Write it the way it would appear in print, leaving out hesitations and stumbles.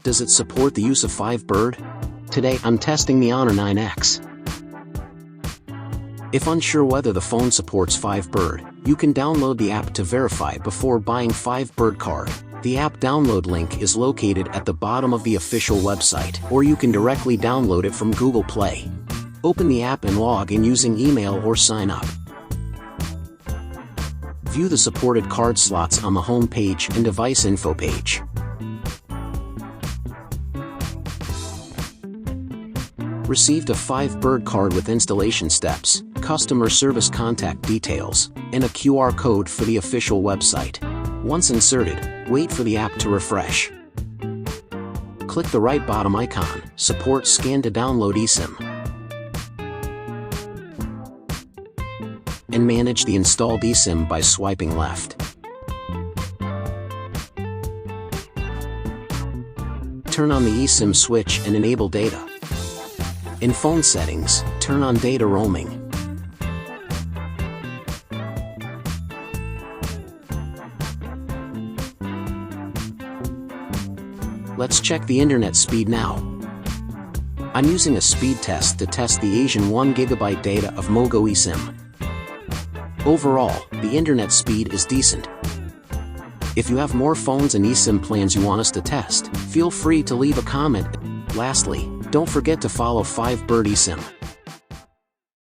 Does it support the use of 5Bird? Today I'm testing the Honor 9X. If unsure whether the phone supports 5Bird, you can download the app to verify before buying 5Bird card. The app download link is located at the bottom of the official website, or you can directly download it from Google Play. Open the app and log in using email or sign up. View the supported card slots on the home page and device info page. Received a 5Bird card with installation steps, customer service contact details, and a QR code for the official website. Once inserted, wait for the app to refresh. Click the right bottom icon, Support Scan to download eSIM. And manage the installed eSIM by swiping left. Turn on the eSIM switch and enable data. In phone settings, turn on data roaming. Let's check the internet speed now. I'm using a speed test to test the Asian 1 GB data of Mogo eSIM. Overall, the internet speed is decent. If you have more phones and eSIM plans you want us to test, feel free to leave a comment. Lastly, don't forget to follow 5Bird eSIM.